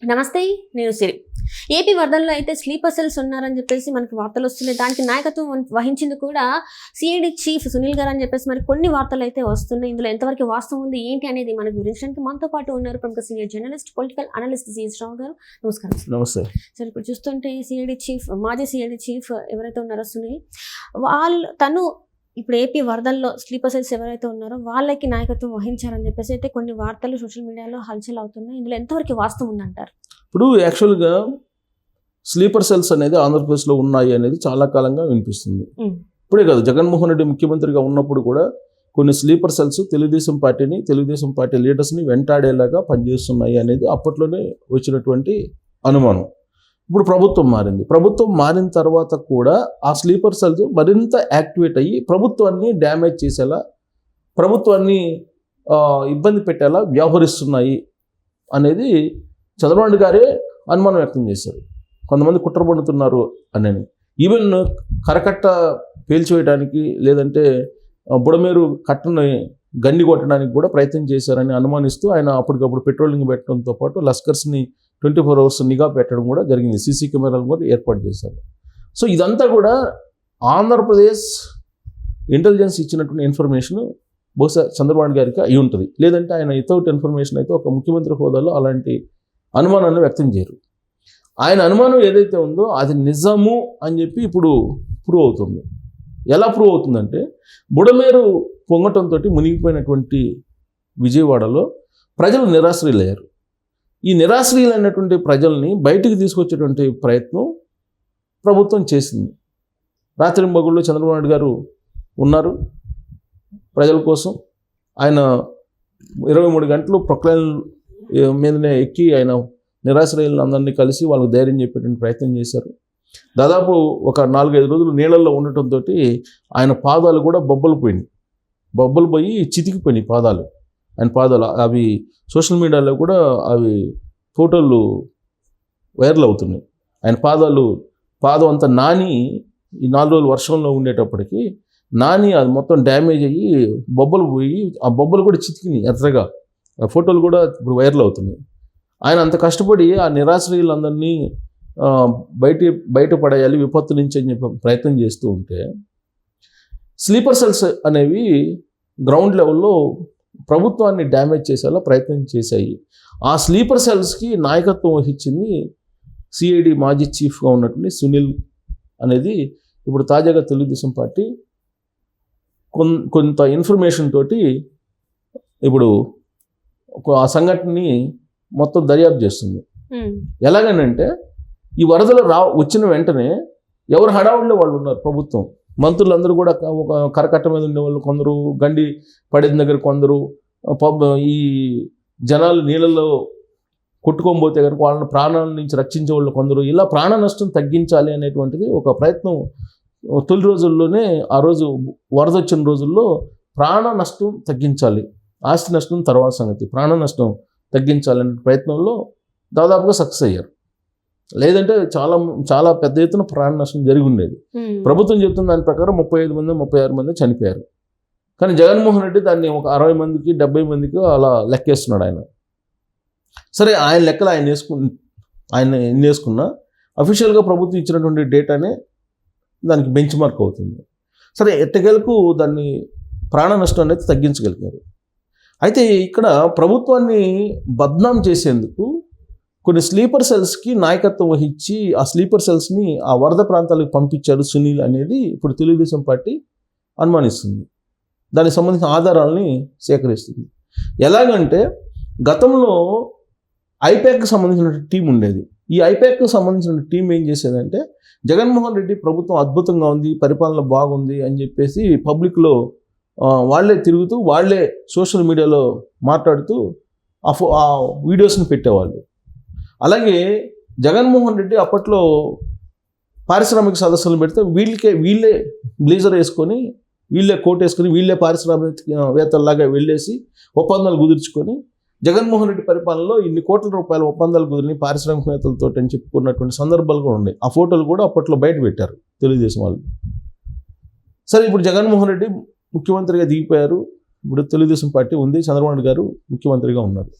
నమస్తే, నేను సిరి. ఏపీ వరదల్లో అయితే స్లీపర్ సెల్స్ ఉన్నారని చెప్పేసి మనకి వార్తలు వస్తున్నాయి. దానికి నాయకత్వం వహించింది కూడా సిఐడి చీఫ్ సునీల్ గారు అని చెప్పేసి మరి కొన్ని వార్తలు అయితే వస్తున్నాయి. ఇందులో ఎంతవరకు వాస్తవం ఉంది ఏంటి అనేది మనకు వివరించడానికి మనతో పాటు ఉన్నారు ప్రముఖ senior journalist, political analyst CS Rao garu. నమస్కారం. నమస్తే. సరే, ఇప్పుడు చూస్తుంటే సిఐడి చీఫ్, మాజీ సిఐడి చీఫ్ ఎవరైతే ఉన్నారో సునీల్, తను ఇప్పుడు ఏపీ వరదల్లో స్లీపర్ సెల్స్ ఎవరైతే ఉన్నారో వాళ్ళకి నాయకత్వం వహించారని చెప్పేసి అయితే కొన్ని వార్తలు సోషల్ మీడియాలో హల్చల్ అవుతున్నాయి. ఇందులో ఎంతవరకు వాస్తవం ఉందంటారు? ఇప్పుడు యాక్చువల్గా స్లీపర్ సెల్స్ అనేది ఆంధ్రప్రదేశ్లో ఉన్నాయి అనేది చాలా కాలంగా వినిపిస్తుంది. ఇప్పుడే కాదు, జగన్మోహన్ రెడ్డి ముఖ్యమంత్రిగా ఉన్నప్పుడు కూడా కొన్ని స్లీపర్ సెల్స్ తెలుగుదేశం పార్టీ లీడర్స్ని వెంటాడేలాగా పనిచేస్తున్నాయి అనేది అప్పట్లోనే వచ్చినటువంటి అనుమానం. ఇప్పుడు ప్రభుత్వం మారిన తర్వాత కూడా ఆ స్లీపర్ సెల్స్ మరింత యాక్టివేట్ అయ్యి ప్రభుత్వాన్ని డ్యామేజ్ చేసేలా, ప్రభుత్వాన్ని ఇబ్బంది పెట్టేలా వ్యవహరిస్తున్నాయి అనేది చంద్రబాబు గారే అనుమానం వ్యక్తం చేశారు. కొంతమంది కుట్ర పన్నుతున్నారు అని. ఈవెన్ కరకట్ట పేల్చివేయడానికి, లేదంటే బుడమేరు కట్టని గండి కొట్టడానికి కూడా ప్రయత్నం చేశారని అనుమానిస్తూ ఆయన అప్పటికప్పుడు పెట్రోలింగ్ పెట్టడంతో పాటు లస్కర్స్ని 24 hours నిఘా పెట్టడం కూడా జరిగింది. సీసీ కెమెరాలు కూడా ఏర్పాటు చేశారు. సో ఇదంతా కూడా ఆంధ్రప్రదేశ్ ఇంటెలిజెన్స్ ఇచ్చినటువంటి ఇన్ఫర్మేషన్ బహుశా చంద్రబాబు గారికి అయి ఉంటుంది. లేదంటే ఆయన వితౌట్ ఇన్ఫర్మేషన్ అయితే ఒక ముఖ్యమంత్రి హోదాలో అలాంటి అనుమానాన్ని వ్యక్తం చేయరు. ఆయన అనుమానం ఏదైతే ఉందో అది నిజము అని చెప్పి ఇప్పుడు ప్రూవ్ అవుతుంది. ఎలా ప్రూవ్ అవుతుందంటే, బుడమేరు పొంగటంతో మునిగిపోయినటువంటి విజయవాడలో ప్రజలు నిరాశ్రయులయ్యారు. ఈ నిరాశ్రయులైనటువంటి ప్రజల్ని బయటికి తీసుకొచ్చేటువంటి ప్రయత్నం ప్రభుత్వం చేసింది. రాత్రింబగళ్ళు చంద్రబాబు నాయుడు గారు ఉన్నారు ప్రజల కోసం. ఆయన 23 గంటలు ప్రొక్లైన్ మీదనే ఎక్కి ఆయన నిరాశ్రయులను అందరినీ కలిసి వాళ్ళకు ధైర్యం చెప్పేటువంటి ప్రయత్నం చేశారు. దాదాపు ఒక 4-5 రోజులు నీళ్ళల్లో ఉండటంతో ఆయన పాదాలు కూడా బొబ్బలు పోయి చితికిపోయినాయి ఆయన పాదాలు. అవి సోషల్ మీడియాలో కూడా అవి ఫోటోలు వైరల్ అవుతున్నాయి. ఆయన పాదం అంతా నాని, ఈ 4 రోజులు వర్షంలో ఉండేటప్పటికి నాని అది మొత్తం డ్యామేజ్ అయ్యి బొబ్బలు పోయి, ఆ బొబ్బలు కూడా చితికినాయి ఎర్రగా. ఆ ఫోటోలు కూడా ఇప్పుడు వైరల్ అవుతున్నాయి. ఆయన అంత కష్టపడి ఆ నిరాశ్రయులందరినీ బయటపడేయాలి విపత్తు నుంచి అని చెప్పి ప్రయత్నం చేస్తూ ఉంటే, స్లీపర్ సెల్స్ అనేవి గ్రౌండ్ లెవెల్లో ప్రభుత్వాన్ని డ్యామేజ్ చేసేలా ప్రయత్నం చేశాయి. ఆ స్లీపర్ సెల్స్కి నాయకత్వం వహించింది సిఐడి మాజీ చీఫ్గా ఉన్నటువంటి సునీల్ అనేది ఇప్పుడు తాజాగా తెలుగుదేశం పార్టీ కొంత ఇన్ఫర్మేషన్ తోటి ఇప్పుడు ఆ సంఘటనని మొత్తం దర్యాప్తు చేస్తుంది. ఎలాగనంటే, ఈ వరదలు వచ్చిన వెంటనే ఎవరు హడావుడిలో వాళ్ళు ఉన్నారు. ప్రభుత్వం మంత్రులందరూ కూడా ఒక కరకట్ట మీద ఉండేవాళ్ళు కొందరు, గండి పడిన దగ్గర కొందరు, ఈ జనాలు నీళ్ళలో కొట్టుకోబోతే కనుక వాళ్ళని ప్రాణాల నుంచి రక్షించే వాళ్ళు కొందరు, ఇలా ప్రాణ నష్టం తగ్గించాలి అనేటువంటిది ఒక ప్రయత్నం తొలి రోజుల్లోనే. ఆ రోజు వరద వచ్చిన రోజుల్లో ప్రాణ నష్టం తగ్గించాలి, ఆస్తి నష్టం తర్వాత సంగతి, ప్రాణ నష్టం తగ్గించాలనే ప్రయత్నంలో దాదాపుగా సక్సెస్ అయ్యారు. లేదంటే చాలా పెద్ద ఎత్తున ప్రాణ నష్టం జరిగి ఉండేది. ప్రభుత్వం చెప్తున్న దాని ప్రకారం 35-36 మంది చనిపోయారు. కానీ జగన్మోహన్ రెడ్డి దాన్ని ఒక 60 మందికి 70 మందికి అలా లెక్కేస్తున్నాడు ఆయన. సరే, ఆయన లెక్కలు ఆయన ఎన్ని వేసుకున్నా అఫీషియల్గా ప్రభుత్వం ఇచ్చినటువంటి డేటానే దానికి బెంచ్ మార్క్ అవుతుంది. సరే, ఎట్టకేలకు దాన్ని ప్రాణ నష్టం అనేది తగ్గించగలిగారు. అయితే ఇక్కడ ప్రభుత్వాన్ని బద్నాం చేసేందుకు కొన్ని స్లీపర్ సెల్స్కి నాయకత్వం వహించి ఆ స్లీపర్ సెల్స్ని ఆ వరద ప్రాంతాలకు పంపించాడు సునీల్ అనేది ఇప్పుడు తెలుగుదేశం పార్టీ అనుమానిస్తుంది. దానికి సంబంధించిన ఆధారాలని సేకరిస్తుంది. ఎలాగంటే, గతంలో ఐపాక్కి సంబంధించిన టీం ఉండేది. ఈ ఐపాక్కి సంబంధించిన టీం ఏం చేసేదంటే, జగన్మోహన్ రెడ్డి ప్రభుత్వం అద్భుతంగా ఉంది, పరిపాలన బాగుంది అని చెప్పేసి పబ్లిక్లో వాళ్ళే తిరుగుతూ, వాళ్ళే సోషల్ మీడియాలో మాట్లాడుతూ ఆ వీడియోస్ని పెట్టేవాళ్ళు. అలాగే జగన్మోహన్ రెడ్డి అప్పట్లో పారిశ్రామిక సదస్సులు పెడితే వీళ్ళే బ్లేజర్ వేసుకొని, వీళ్ళే కోట్ వేసుకొని, వీళ్ళే పారిశ్రామికవేత్తల్లాగా వెళ్ళేసి ఒప్పందాలు కుదుర్చుకొని, జగన్మోహన్ రెడ్డి పరిపాలనలో ఇన్ని కోట్ల రూపాయల ఒప్పందాలు కుదిరిని పారిశ్రామికవేత్తలతో అని చెప్పుకున్నటువంటి సందర్భాలు కూడా ఉన్నాయి. ఆ ఫోటోలు కూడా అప్పట్లో బయట పెట్టారు తెలుగుదేశం వాళ్ళు. సరే, ఇప్పుడు జగన్మోహన్ రెడ్డి ముఖ్యమంత్రిగా దిగిపోయారు. ఇప్పుడు తెలుగుదేశం పార్టీ ఉంది, చంద్రబాబు నాయుడు గారు ముఖ్యమంత్రిగా ఉన్నారు.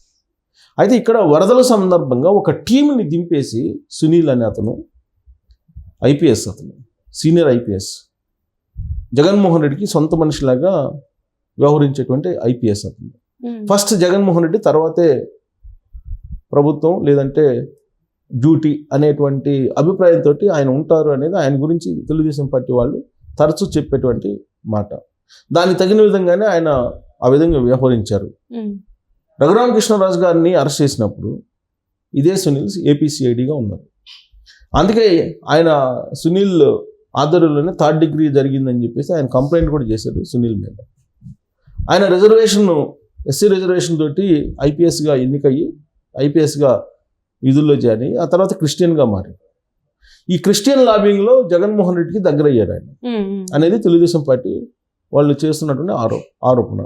అయితే ఇక్కడ వరదల సందర్భంగా ఒక టీంని దింపేసి సునీల్ అనే అతను ఐపీఎస్, అతను సీనియర్ ఐపీఎస్, జగన్మోహన్ రెడ్డికి సొంత మనిషిలాగా వ్యవహరించేటువంటి ఐపీఎస్ అతను. ఫస్ట్ జగన్మోహన్ రెడ్డి, తర్వాతే ప్రభుత్వం లేదంటే డ్యూటీ అనేటువంటి అభిప్రాయంతో ఆయన ఉంటారు అనేది ఆయన గురించి తెలుగుదేశం పార్టీ వాళ్ళు తరచూ చెప్పేటువంటి మాట. దానికి తగిన విధంగానే ఆయన ఆ విధంగా వ్యవహరించారు. రఘురామకృష్ణరాజు గారిని అరెస్ట్ చేసినప్పుడు ఇదే సునీల్ ఏపీసీఐడిగా ఉన్నారు. అందుకే ఆయన సునీల్ ఆధ్వర్యంలోనే 3rd డిగ్రీ జరిగిందని చెప్పేసి ఆయన కంప్లైంట్ కూడా చేశారు సునీల్ మీద. ఆయన ఎస్సీ రిజర్వేషన్ తోటి ఐపీఎస్గా ఎన్నికయ్యి ఐపీఎస్గా విధుల్లో చేరి ఆ తర్వాత క్రిస్టియన్గా మారి ఈ క్రిస్టియన్ లాబింగ్లో జగన్మోహన్ రెడ్డికి దగ్గరయ్యారు ఆయన అనేది తెలుగుదేశం పార్టీ వాళ్ళు చేస్తున్నటువంటి ఆరోపణ.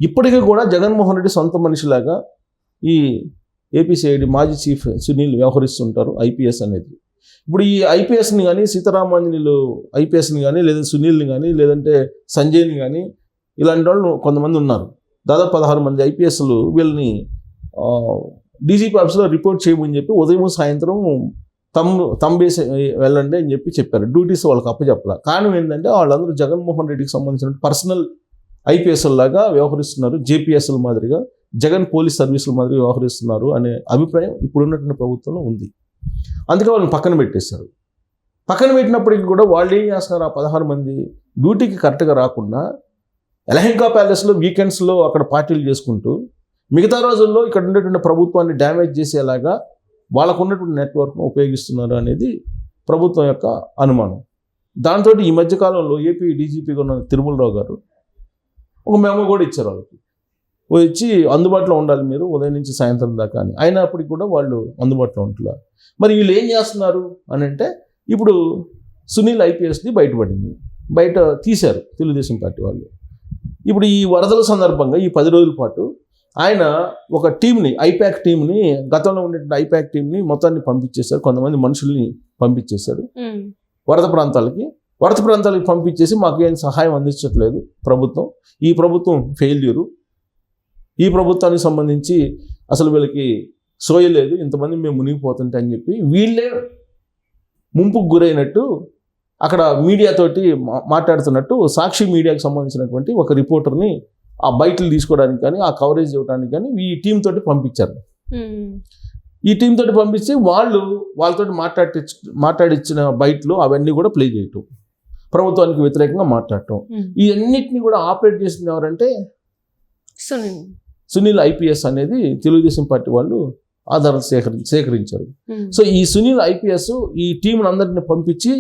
ఇప్పటికీ కూడా జగన్మోహన్ రెడ్డి సొంత మనిషిలాగా ఈ ఏపీసీఐడి మాజీ చీఫ్ సునీల్ వ్యవహరిస్తుంటారు ఐపీఎస్ అనేది. ఇప్పుడు ఈ ఐపీఎస్ని కానీ సీతారామాంజనేయులు ఐపీఎస్ని కానీ లేదా సునీల్ని కానీ లేదంటే సంజయ్ని కానీ ఇలాంటి వాళ్ళు కొంతమంది ఉన్నారు. దాదాపు 16 మంది ఐపీఎస్లు వీళ్ళని డీజీపీ ఆఫీస్లో రిపోర్ట్ చేయమని చెప్పి ఉదయం సాయంత్రం తంబేసి వెళ్ళండి అని చెప్పారు. డ్యూటీస్ వాళ్ళకి అప్పచెప్పాల. కారణం ఏంటంటే వాళ్ళందరూ జగన్మోహన్ రెడ్డికి సంబంధించిన పర్సనల్ ఐపీఎస్ఎల్ లాగా వ్యవహరిస్తున్నారు, జేపీఎస్ఎల్ మాదిరిగా జగన్ పోలీస్ సర్వీసుల మాదిరిగా వ్యవహరిస్తున్నారు అనే అభిప్రాయం ఇప్పుడున్నటువంటి ప్రభుత్వంలో ఉంది. అందుకే వాళ్ళని పక్కన పెట్టేశారు. పక్కన పెట్టినప్పటికీ కూడా వాళ్ళు ఏం చేస్తున్నారు, ఆ 16 మంది డ్యూటీకి కరెక్ట్గా రాకుండా ఎలహంకా ప్యాలెస్లో వీకెండ్స్లో అక్కడ పార్టీలు చేసుకుంటూ మిగతా రోజుల్లో ఇక్కడ ఉండేటువంటి ప్రభుత్వాన్ని డ్యామేజ్ చేసేలాగా వాళ్ళకు ఉన్నటువంటి నెట్వర్క్ను ఉపయోగిస్తున్నారు అనేది ప్రభుత్వం యొక్క అనుమానం. దాంతో ఈ మధ్యకాలంలో ఏపీ డీజీపీగా ఉన్న తిరుమలరావు గారు ఒక మెమో కూడా ఇచ్చారు వాళ్ళకి, వచ్చి అందుబాటులో ఉండాలి మీరు ఉదయం నుంచి సాయంత్రం దాకా అని. అయినప్పటికీ కూడా వాళ్ళు అందుబాటులో ఉంటున్నారు. మరి వీళ్ళు ఏం చేస్తున్నారు అని అంటే ఇప్పుడు సునీల్ ఐపీఎస్ది బయట తీశారు తెలుగుదేశం పార్టీ వాళ్ళు. ఇప్పుడు ఈ వరదల సందర్భంగా ఈ 10 రోజుల పాటు ఆయన ఒక టీంని ఐపాక్ టీంని గతంలో ఉండే ఐపాక్ టీంని మొత్తాన్ని పంపించేశారు. కొంతమంది మనుషుల్ని పంపించేశారు వరద ప్రాంతాలకి పంపించేసి మాకు ఏం సహాయం అందించట్లేదు ప్రభుత్వం, ఈ ప్రభుత్వం ఫెయిల్యూరు, ఈ ప్రభుత్వానికి సంబంధించి అసలు వీళ్ళకి సోయలేదు, ఇంతమంది మేము మునిగిపోతుంటే అని చెప్పి వీళ్ళే ముంపుకు గురైనట్టు అక్కడ మీడియాతోటి మాట్లాడుతున్నట్టు సాక్షి మీడియాకి సంబంధించినటువంటి ఒక రిపోర్టర్ని ఆ బయటలు తీసుకోవడానికి కానీ ఆ కవరేజ్ ఇవ్వడానికి కానీ ఈ టీం తోటి పంపించారు. ఈ టీం తోటి పంపించి వాళ్ళతో మాట్లాడిచ్చిన బయటలు అవన్నీ కూడా ప్లే చేయటం, ప్రభుత్వానికి వ్యతిరేకంగా మాట్లాడటం, ఈ అన్నిటిని కూడా ఆపరేట్ చేసింది ఎవరంటే సునీల్ ఐపీఎస్ అనేది తెలుగుదేశం పార్టీ వాళ్ళు ఆధారాలు సేకరించారు. సో ఈ సునీల్ ఐపీఎస్ ఈ టీంను అందరిని పంపించి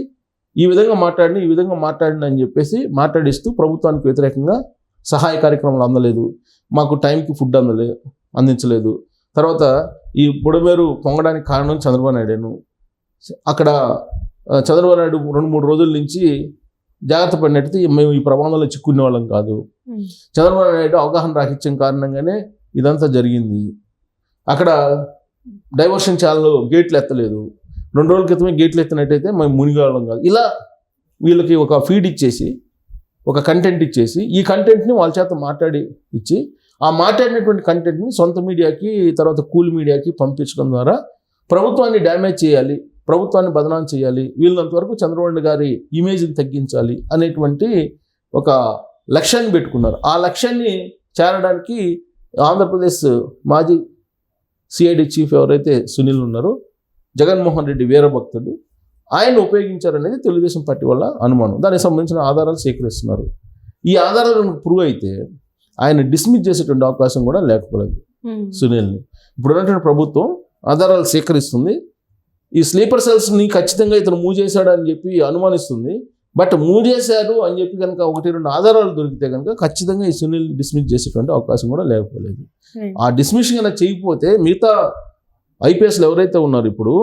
ఈ విధంగా మాట్లాడిన అని చెప్పేసి మాట్లాడిస్తూ ప్రభుత్వానికి వ్యతిరేకంగా సహాయ కార్యక్రమాలు అందలేదు, మాకు టైంకి ఫుడ్ అందించలేదు, తర్వాత ఈ బుడమేరు పొంగడానికి కారణం చంద్రబాబు నాయుడు. అక్కడ చంద్రబాబు నాయుడు 2-3 రోజుల నుంచి జాగ్రత్త పడినట్టు మేము ఈ ప్రమాదంలో చిక్కునే వాళ్ళం కాదు, చంద్రబాబు నాయుడు అవగాహన రాహిత్యం కారణంగానే ఇదంతా జరిగింది, అక్కడ డైవర్షన్ ఛానల్ గేట్లు ఎత్తలేదు, 2 రోజుల క్రితమే గేట్లు ఎత్తినట్టయితే మేము మునిగాళ్ళం కాదు. ఇలా వీళ్ళకి ఒక ఫీడ్ ఇచ్చేసి ఒక కంటెంట్ ఇచ్చేసి ఈ కంటెంట్ని వాళ్ళ చేత ఇచ్చి ఆ మాట్లాడినటువంటి కంటెంట్ని సొంత మీడియాకి తర్వాత కూల్ మీడియాకి పంపించడం ద్వారా ప్రభుత్వాన్ని డ్యామేజ్ చేయాలి, ప్రభుత్వాన్ని బదనాం చేయాలి, వీళ్ళంతవరకు చంద్రబాబు గారి ఇమేజ్ని తగ్గించాలి అనేటువంటి ఒక లక్ష్యాన్ని పెట్టుకున్నారు. ఆ లక్ష్యాన్ని చేరడానికి ఆంధ్రప్రదేశ్ మాజీ సిఐడి చీఫ్ ఎవరైతే సునీల్ ఉన్నారో జగన్మోహన్ రెడ్డి వీరభక్తుడు, ఆయన ఉపయోగించారనేది తెలుగుదేశం పార్టీ వల్ల అనుమానం. దానికి సంబంధించిన ఆధారాలు సేకరిస్తున్నారు. ఈ ఆధారాలను ప్రూవ్ అయితే ఆయన డిస్మిస్ చేసేటువంటి అవకాశం కూడా లేకపోలేదు సునీల్ని. ఇప్పుడు ఉన్నటువంటి ప్రభుత్వం ఆధారాలు సేకరిస్తుంది. ఈ స్లీపర్ సెల్స్ని ఖచ్చితంగా ఇతను మూవ్ చేశాడు అని చెప్పి అనుమానిస్తుంది. బట్ మూవ్ చేశారు అని చెప్పి కనుక 1-2 ఆధారాలు దొరికితే కనుక ఖచ్చితంగా ఈ సునీల్ డిస్మిస్ చేసేటువంటి అవకాశం కూడా లేకపోలేదు. ఆ డిస్మిస్ కనుక చేయకపోతే మిగతా ఐపీఎస్లు ఎవరైతే ఉన్నారో ఇప్పుడు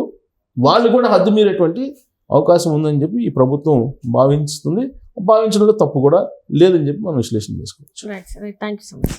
వాళ్ళు కూడా హద్దు మీరేటువంటి అవకాశం ఉందని చెప్పి ఈ ప్రభుత్వం భావించడంలో తప్పు కూడా లేదని చెప్పి మనం విశ్లేషణ చేసుకోవచ్చు. Thank you so much.